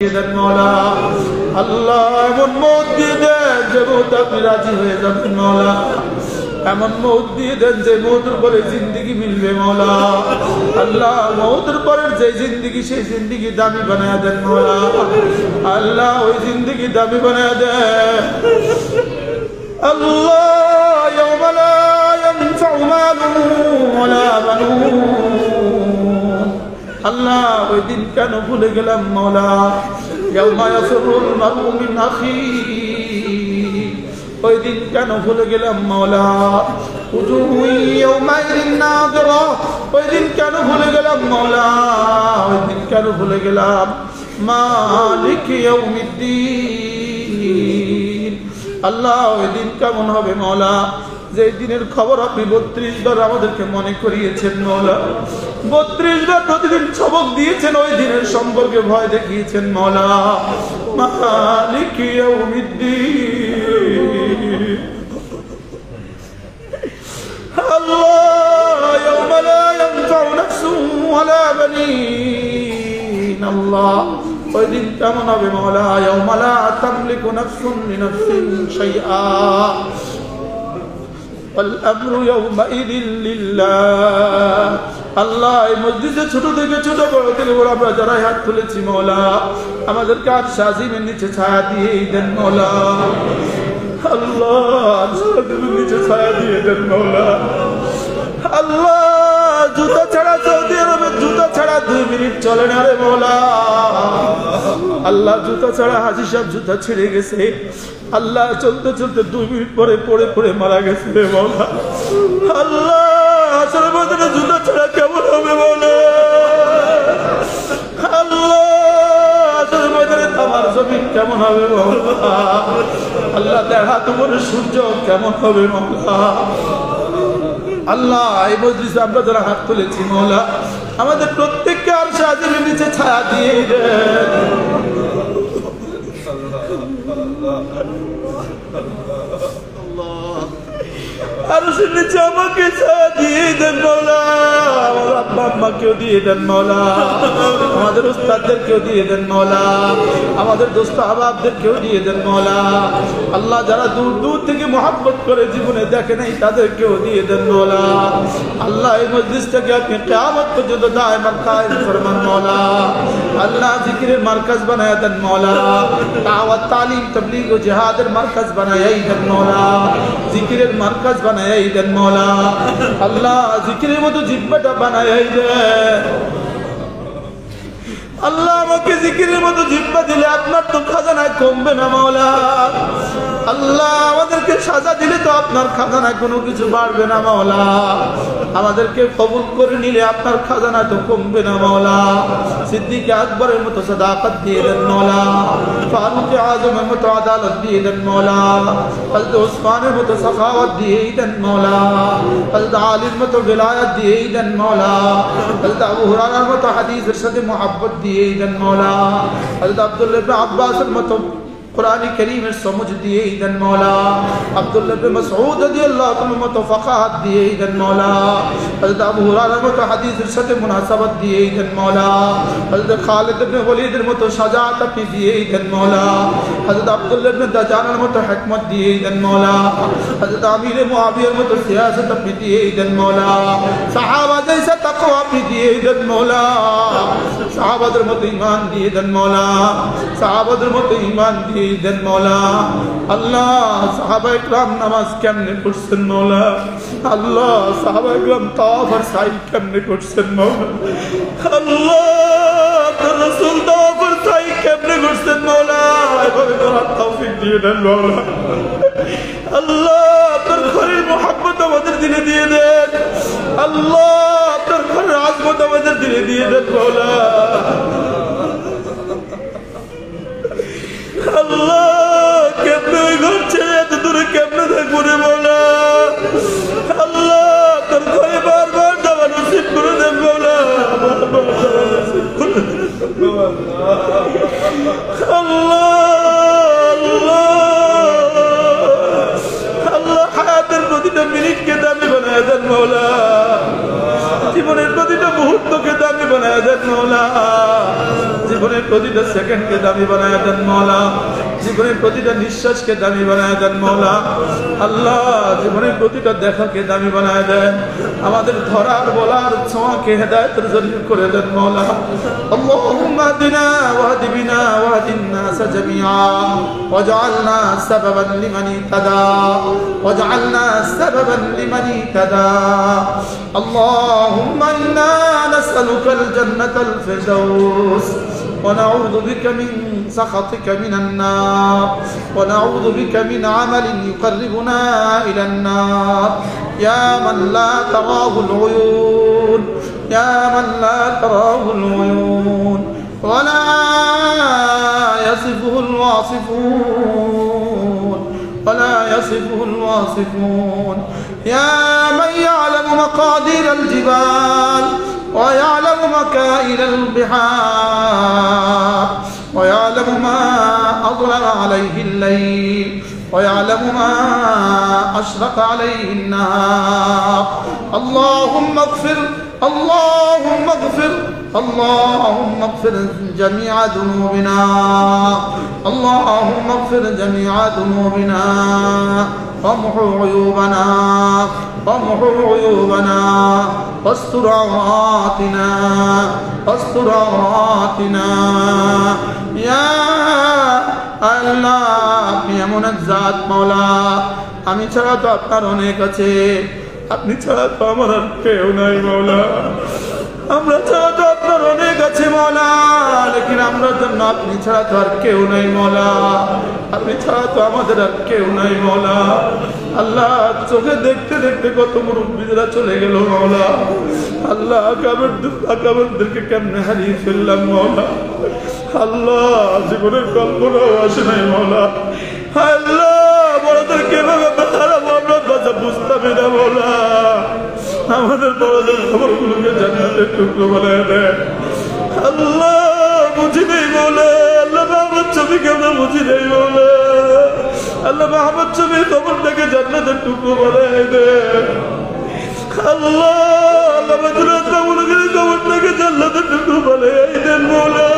मौला अल्लाह एमन मौत दिए देन जे मौत আপনি রাজি হয়ে যাবেন मौला এমন মৌত দিয়ে দেন যে মৌতের পরে জিন্দেগি মিলবে मौला আল্লাহ মৌতের পরে যে জিন্দেগি সেই জিন্দেগি দামি বানায়া দেন मौला আল্লাহ ওই জিন্দেগি দামি বানায়া দেন আল্লাহ ইয়াওমা লা ইয়ানফাউ মালুন ওয়ালা বানুন আল্লাহ ওই দিন কেন ভুলে গেলাম मौला ইয়াওমা ইয়াফিরুল মারউ মিন আখিহি ওই দিন কেন ভুলে গেলাম मौला উজুহু ইয়াওমাইদিন নাযিরা ওই দিন কেন ভুলে গেলাম मौला ওই দিন কেন ভুলে গেলাম মালিক ইয়াউমিদ্দিন আল্লাহ ওই দিন কেমন হবে मौला যে দিনের খবর আপনি 32 বার আমাদেরকে মনে করিয়েছেন मौला 32 বার প্রতিদিন সবক দিয়েছেন ওই দিনের সম্পর্কে ভয় দেখিয়েছেন मौला মালিক ইয়াউমিদ্দিন আল্লাহ ইয়াওমা লা ইয়ানফাউ নাফসুন ওয়ালা বানিন আল্লাহ ওই দিন কেমন হবে मौला ইয়াওমা লা তামলিকু নাফসুন লিনাফসিন শাইআ والأمر يومئذ لله আল্লাহ এই মসজিদে ছোট থেকে ছোট বড় থেকে বড় আমরা যারা হাত তুলেছি मौला আমাদেরকে আরশ আজিমের নিচে ছায়া দিয়ে দেন मौला আল্লাহ আরশ আজিমের নিচে ছায়া দিয়ে দেন मौला আল্লাহ জুতা ছাড়া সৌদি আরবে জুতা ছাড়া 2 মিনিট চলে না রে मौला আল্লাহ জুতা ছাড়া হাজী সাহেব জুতা ছিঁড়ে গেছে আল্লাহ চলতে চলতে 2 মিনিট পরে পড়ে পড়ে মারা গেছে রে मौला আল্লাহ আসলে মধ্যে জুতা ছাড়া কেমন হবে मौला আল্লাহ আসলে মধ্যে আমার জমিন কেমন হবে मौला আল্লাহ দেখা তোমার সূর্য কেমন হবে मौला আল্লাহ এই মজলিসে আমরা যারা হাত তুলেছি मौला আমাদের প্রত্যেককে আরশ আজিমের নিচে ছায়া দিয়ে দেন আরশের নিচে আমাকে ছায়া দিয়ে দেন मौला আমার আব্বা আম্মাকেও দিয়ে দেন मौला আমাদের উস্তাদদেরকেও দিয়ে দেন मौला আমাদের দোস্ত আহবাবদেরকেও দিয়ে দেন मौला আল্লাহ যারা দূর দূর থেকে মহব্বত করে জীবনে দেখে নাই তাদেরকেও দিয়ে দেন मौला আল্লাহ এই মজলিসটাকে আপনি কিয়ামত পর্যন্ত দায়মান কায়েম ফরমান मौला আল্লাহ জিকিরের মারকাজ বানায়া দেন मौला দাওয়াত তালিম তাবলীগ ও জিহাদের মারকাজ বানায়াই দেন मौला জিকিরের মারকাজ বানায়াই দেন मौला আল্লাহ জিকিরের মতো জিহ্বাটা বানায়াই দেন আল্লাহ আমাকে জিকিরের মতো জিহ্বা দিলে আপনার তো খাজানায় কমবে না मौला আল্লাহ আমাদেরকে সাজা দিলে তো আপনার খাজানায় কোনো কিছু বাড়বে না मौला আমাদেরকে কবুল করে নিলে আপনার খাজানায় তো কমবে না मौला সিদ্দিক আকবরের মতো সাদাকত দিয়ে দেন मौला ফারুক আজমের মতো আদালত দিয়ে দেন मौला হযরত ওসমানের মতো সাখাওয়াত দিয়ে দেন मौला হযরত আলীর মতো বিলায়াত দিয়ে দেন मौला হযরত আবু হুরায়রার মতো হাদিসের সাথে মুহাব্বত দিয়ে দেন मौला হযরত আব্দুল্লাহ ইবনে আব্বাসের মতো कुरान करीम समझ दिए इधन मौला अब्दुल्लाह इब्न मसऊद रदियल्लाहु अन्हु मत फकाहत दिए इधन मौला हज़रत अबू हुरैरा मत हदीस इरशाद मुनासबत दिए इधन मौला हज़रत खालिद इब्न वलीद मत शजाअत अपनी दिए इधन मौला हज़रत अब्दुल्लाह इब्न दजान मत हिकमत दिए इधन मौला हज़रत अमीर मुआविया मत सियासत अपनी दिए इधन मौला सहाबा जैसा तकवा अपनी दिए इधन मौला सहाबाদের মত ঈমান দিয়ে দেন मौला সাহাবাদের মত ঈমান দিয়ে দেন मौला আল্লাহ সাহাবায়ে کرام নামাজ কেমনে পড়ছেন मौला আল্লাহ সাহাবায়ে کرام তাওয়াফ আর সাই কেমনে করছেন मौला আল্লাহ তোর রাসূল তাওয়াফ আর সাই কেমনে করছেন मौला এভাবে করার তৌফিক দিয়ে দেন मौला আল্লাহ তোর ঘরের মোহাব্বত আমাদের দিলে দিয়ে দেন আল্লাহ তোর ঘরের আজমত আমাদের দিলে দিয়ে দেন मौला আল্লাহ কেমনে ঘর ছেড়ে এত দূরে কেমনে থাকবো রে मौला আল্লাহ তোর ঘরে বারবার যাওয়া নসিব করে দেন मौला আল্লাহ আল্লাহ আল্লাহ হায়াতের প্রতিটা মিনিটকে দামি বানায় দেন मौला জীবনের প্রতিটা মুহূর্তকে দামি বানায় দেন মওলা, জীবনের প্রতিটা সেকেন্ডকে দামি বানায় দেন মওলা, জীবনের প্রতিটা নিঃশ্বাসকে দামি বানায় দেন মওলা। আল্লাহ জীবনের প্রতিটা দেখাকে দামি বানায় দেন, আমাদের ধরার বলার ছোঁয়াকে হেদায়েতের জরিয়া করে দেন মওলা। আল্লাহুম্মা হদিনা ওয়াহদি বিনা ওয়াহদিন নাস জামিআ ওয়াজআলনা সাবাবান লিমান ইহতাদা ওয়াজআলনা সাবাবান লিমান ইহতাদা। আল্লাহুম্মা ইন্না নাসআলুকাল জান্নাতাল ফিরদাউস ونعوذ بك من سخطك من النار ونعوذ بك من عمل يقربنا إلى النار يا من لا تراه العيون يا من لا تراه العيون ولا يصفه الواصفون ولا يصفه الواصفون يا من يعلم مقادير الجبال ويعلم مكائن البحار ويعلم ما أظلم عليه الليل ويعلم ما أشرق عليه النهار. اللهم اغفر اللهم اغفر اللهم اغفر جميع ذنوبنا اللهم اغفر جميع ذنوبنا وامحو عيوبنا وامحو عيوبنا واستر عوراتنا واستر عوراتنا يا আল্লাহ। আপনি এমন এক জাত মওলা, আমি ছাড়া তো আপনার অনেক আছে, আপনি ছাড়া তো আমার আর কেউ নাই মওলা, আমরা ছাড়া তো আপনার অনেক আছে মওলা, লেকিন আমরা জন্য আপনি ছাড়া তো আর কেউ নাই মওলা, আপনি ছাড়া তো আমাদের আর কেউ নাই মওলা। আল্লাহ চোখে দেখতে দেখতে কত মুরব্বীরা চলে গেল মওলা, আল্লাহ আকাবেরদেরকে কেমনে হারিয়ে ফেললাম মওলা, আল্লাহ জীবনের কল্পনাও আসে নাই মওলা, আল্লাহ বড়দেরকে এভাবে হারাবো আমরা বাজা বুঝতামই না মওলা, আমাদের বড়দের খবরগুলোকে জান্নাতের টুকরো বানায় দেয় আল্লাহ, বুঝি নেই মওলা, আল্লাহ মাহমুদ ছবিকে আমরা বুঝি নেই মওলা, আল্লাহ মাহমুদ ছবির খবরটাকে জান্নাতের টুকরো বানায় দেয় আল্লাহ, আল্লাহ খবরটাকে জান্নাতের টুকরো বানায় দেন মওলা,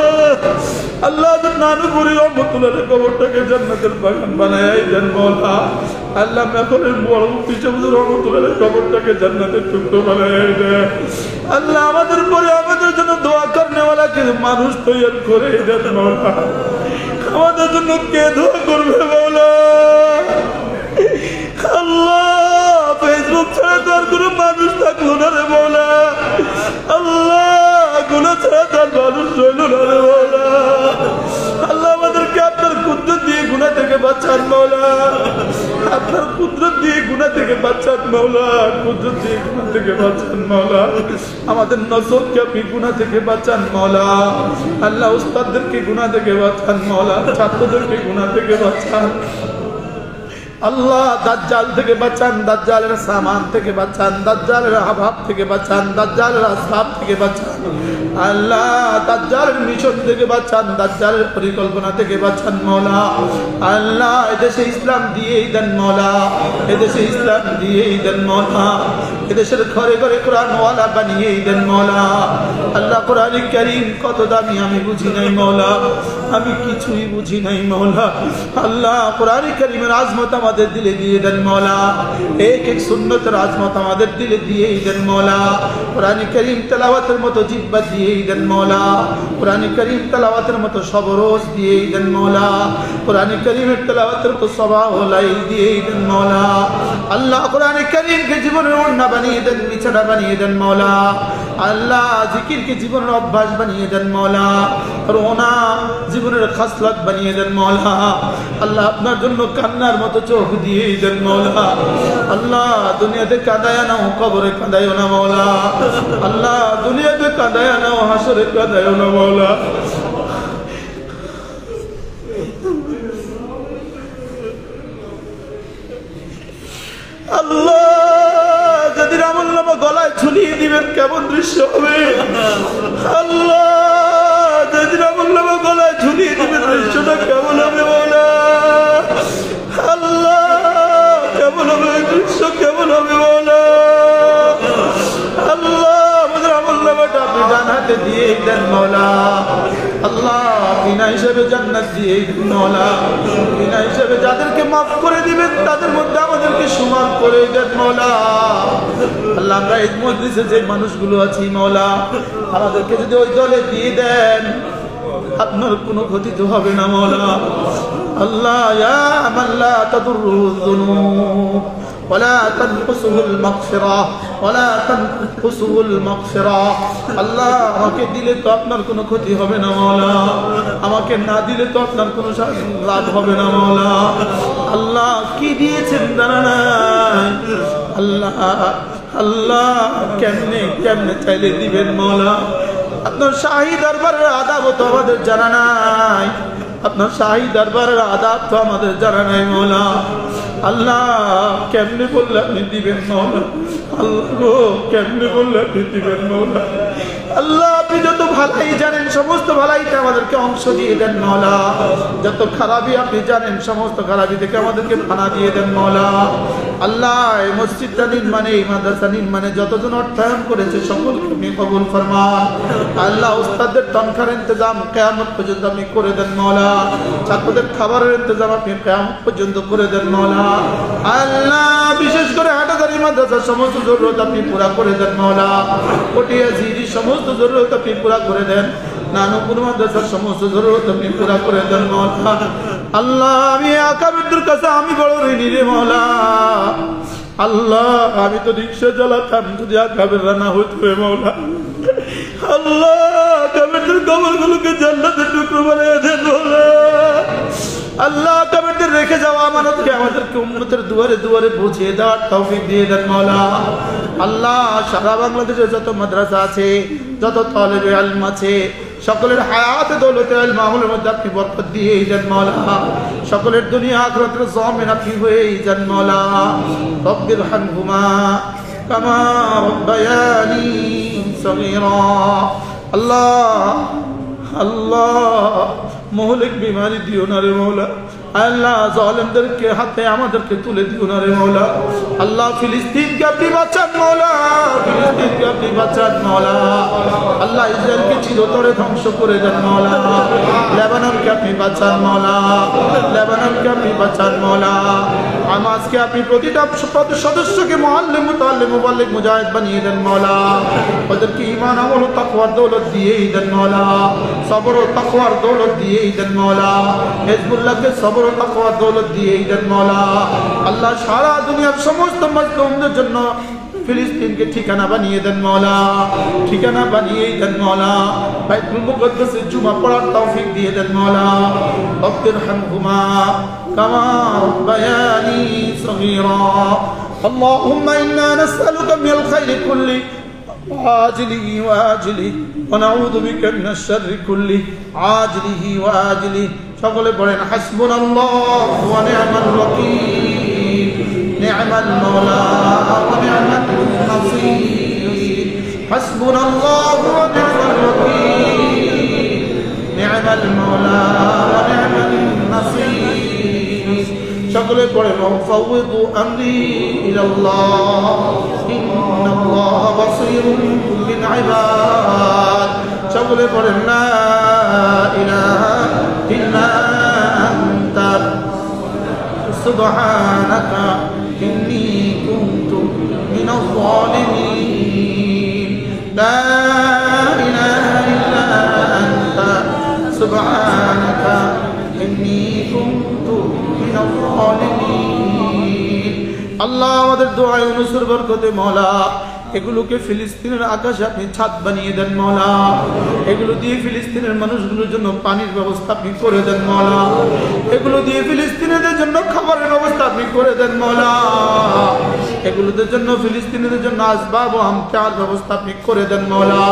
আল্লাহ নানুপুরি রহমতুল্লাহ কবরটাকে জান্নাতের বাগান বানায় দেন মওলা, আল্লাহ মেখলের বড় মুফতি শামসুর রহমতুল্লাহ কবরটাকে জান্নাতের টুকরো বানায় দেন আল্লাহ, আমাদের পরে আমাদের জন্য দোয়া করনেওয়ালা কিছু মানুষ তৈরি করে দেন মওলা, আমাদের জন্য কে দোয়া করবে মওলা, আল্লাহ ফেসবুক ছাড়া তো আর কোনো মানুষ থাকলো না রে মওলা, আল্লাহ গুনাহ ছাড়া তো আর মানুষ রইল না রে মওলা, আল্লাহ আমাদেরকে আপনার কুদরত দিয়ে গুনাহ থেকে বাঁচান মওলা, আপনার কুদরত দিয়ে গুনাহ থেকে বাঁচান মওলা, কুদরত দিয়ে গুনাহ থেকে বাঁচান মওলা, আমাদের নজরকে আপনি গুনাহ থেকে বাঁচান মওলা, আল্লাহ উস্তাদদেরকে গুনাহ থেকে বাঁচান মওলা, ছাত্রদেরকে গুনাহ থেকে বাঁচান আল্লাহ, দাজ্জাল থেকে বাঁচান, দাজ্জালের সামান থেকে বাঁচান, দাজ্জালের আভাব থেকে বাঁচান, দাজ্জালের আসবাব থেকে বাঁচান আল্লাহ, দাজ্জালের মিশন থেকে বাঁচান, দাজ্জালের পরিকল্পনা থেকে বাঁচান মওলা, আল্লাহ এদেশে ইসলাম দিয়েই দেন মওলা, এদেশে ইসলাম দিয়েই দেন মওলা, এদেশের ঘরে ঘরে কোরআনওয়ালা বানিয়েই দেন মওলা, আল্লাহ কোরআনে কারীম কত দামি আমি বুঝি নাই মওলা, আমি কিছুই বুঝি নাই মওলা, আল্লাহ কোরআনে কারীমের আজমত আমাদের দিলে দিয়ে দেন মওলা, এক এক সুন্নতের আজমত আমাদের দিলে দিয়েই দেন মওলা, কোরআনে কারীম তেলাওয়াতের মতো জিহ্বা দিয়েই দেন মওলা, কোরআনে কারীম তেলাওয়াতের মতো সবরোজ দিয়েই দেন মওলা, কোরআনে কারীমের তেলাওয়াতের মতো সবাহলাই দিয়েই দেন মওলা, আল্লাহ কোরআনে কারীমকে জীবনের ওড়না বানিয়ে দেন, বিছানা বানিয়ে দেন মওলা, আল্লাহ জিকিরকে জীবনের অভ্যাস বানিয়ে দেন মওলা, রোনা জীবনের খাসলত বানিয়ে দেন মওলা, আল্লাহ আপনার জন্য কান্নার মতো চোখ দিয়েই দেন মওলা, আল্লাহ দুনিয়াতে কাঁদায় নাও, কবরে কাঁদায় না মওলা, আল্লাহ দুনিয়াতে কাঁদায় নাও, হাসরে কাঁদায় না মওলা, আল্লাহ যেদিন আমলনামা গলায় ঝুলিয়ে দিবেন কেমন দৃশ্য হবে, আল্লাহ যেদিন আমলনামা গলায় ঝুলিয়ে দিবেন দৃশ্যটা কেমন হবে মওলা, আল্লাহ কেমন হবে দৃশ্য, কেমন হবে মওলা, আল্লাহ দিয়ে দেন মওলা। আল্লাহ বিনা হিসেবে জান্নাত দিয়ে দেন মওলা। বিনা হিসেবে যাদেরকে মাফ করে দিবেন তাদের মধ্যে আমাদেরকে সমান করে দেন মওলা। আল্লাহ আমরা এই মজলিসে যে মানুষগুলো আছি মওলা, আমাদেরকে যদি ওই দলে দিয়ে দেন আপনার কোনো ক্ষতি তো হবে না মওলা। আল্লাহ ইয়া মান লা তাদুররু যুনুব ওয়ালা তানকুসুল মাগফিরা ওয়ালা তানকুসুল মাগফিরা। আল্লাহ আমাকে দিলে তো আপনার কোনো ক্ষতি হবে না মওলা, আমাকে না দিলে তো আপনার কোনো লাভ হবে না মওলা। আল্লাহ কি দিয়েছেন জানা নাই আল্লাহ। আল্লাহ কেমনে কেমনে চাইলে দিবেন মওলা। আপনার শাহী দরবারের আদাব তো আমাদের জানা নাই, আপনার শাহী দরবারের আদাব তো আমাদের জানা নাই মওলা। আল্লাহ কেমনে বললে আপনি দিবেন মওলা। আল্লাহ গো কেমনে বললে আপনি দিবেন মওলা। আল্লাহ আপনি যত ভালাই জানেন সমস্ত ভালাইতে আমাদেরকে অংশ দিয়ে দেন মওলা। যত খারাপই আপনি জানেন সমস্ত খারাপি থেকে আমাদেরকে ফানা দিয়ে দেন মওলা। আল্লাহ এই মসজিদটা নির্মাণে এই মাদ্রাসা নির্মাণে যতজন অর্থায়ন করেছে সকলকে আপনি কবুল ফরমান। আল্লাহ উস্তাদদের তনখার ইন্তজাম কিয়ামত পর্যন্ত আপনি করে দেন মওলা। ছাত্রদের খাবারের ইন্তজাম আপনি কিয়ামত পর্যন্ত করে দেন মওলা। আল্লাহ বিশেষ করে হাটাদারি মাদ্রাসার সমস্ত জরুরত আপনি পুরা করে দেন মওলা। পটিয়া জিরি সমস্ত জরুরত আপনি পুরা করে দেন। নানুপুর মাদ্রাসার সমস্ত জরুরত আপনি পুরা করে দেন মওলা। আল্লাহ আমি আকাবিরদের কাছে আমি বড় ঋণী রে মওলা। আল্লাহ আমি তো রিক্সা চালাতাম যদি আকাবিররা না হইতো মওলা। আল্লাহ আকাবিরদের কবরগুলোকে জান্নাতের টুকরো বানিয়ে দেন মওলা। আল্লাহ আকাবিরদের রেখে যাওয়া আমানতকে আমাদেরকে উম্মতের দুয়ারে দুয়ারে পৌঁছে দেওয়ার তৌফিক দিয়ে দেন মওলা। আল্লাহ সারা বাংলাদেশে যত মাদ্রাসা আছে যত তালেবে ইলম আছে সকলের হায়াত দৌলতে ইলম আমলের মধ্যে আপনি বরকত দিয়ে দেন মওলা। সকলের দুনিয়া আখিরাতের জামিন আপনি হয়ে যান মওলা। রব্বির হামহুমা কামা রাব্বায়ানি সগীরা। আল্লাহ আল্লাহ মহলিক বিমারি দিও না রে মওলা। আল্লাহ জালেমদেরকে হাতে আমাদেরকে তুলে দিও না রে মওলা। আল্লাহ ফিলিস্তিনকে আপনি বাঁচান মওলা, ফিলিস্তিনকে আপনি বাঁচান মওলা। আল্লাহ ইসরায়েলকে চিরতরে ধ্বংস করে দেন মওলা। লেবাননকে আপনি বাঁচান মওলা, লেবাননকে আপনি বাঁচান মওলা। হামাসকে আপনি প্রতিটা সদস্যকে মুআল্লিম মুতাআল্লিম মুবাল্লিগ মুজাহিদ বানিয়ে দেন মওলা। ওদেরকে ঈমান আমল ও তাকওয়ার দৌলত দিয়েই দেন মওলা। সবর ও তাকওয়ার দৌলত দিয়েই দেন মওলা। হিজবুল্লাহকে সবর ও তাকওয়ার দৌলত দিয়েই দেন মওলা। আল্লাহ সারা দুনিয়ার সমস্ত মাজলুমদের জন্য ফিলিস্তিনকে ঠিকানা বানিয়ে দেন মওলা, ঠিকানা বানিয়েই দেন মওলা। বাইতুল মুকদ্দাসে জুমা পড়ার তৌফিক দিয়ে দেন মওলা। রব্বির হামহুমা কামা রাব্বায়ানি সগীরা। আল্লাহুম্মা ইন্না নাসআলুকা মিনাল খায়রি কুল্লি عاجله وآجله ونعوذ بك من الشر كله عاجله وآجله সকলে পড়েন হাসবুনাল্লাহু ওয়া নি'মাল ওয়াকিল নি'মাল মাওলা ওয়া নি'মাল নাসীর হাসবুনাল্লাহু ওয়া নি'মাল ওয়াকিল নি'মাল মাওলা ওয়া নি'মাল নাসীর সকলে পড়েন ফাওয়াদু আমরি ইলাল্লাহ ইন্নাল্লাহ বাসীরুম বিল ইবাদ। সকলে পড়েন লা ইলাহা ইল্লা আনতা সুবহানাকা ইন্নী কুনতু মিনাজ জালিমিন। লা ইলাহা ইল্লা আনতা সুবহানাকা ইন্নী কুনতু মিনাজ জালিমিন। আল্লাহ আমাদের দোয়ায় অনুসর বরকতে মওলা এগুলোকে ফিলিস্তিনের আকাশে আপনি ছাদ বানিয়ে দেন মওলা। এগুলো দিয়ে ফিলিস্তিনের মানুষগুলোর জন্য পানির ব্যবস্থা আপনি করে দেন মওলা। এগুলো দিয়ে ফিলিস্তিনিদের জন্য খাবারের ব্যবস্থা আপনি করে দেন মওলা। এগুলোদের জন্য ফিলিস্তিনিদের জন্য আসবাব ও আমতার ব্যবস্থা আপনি করে দেন মওলা।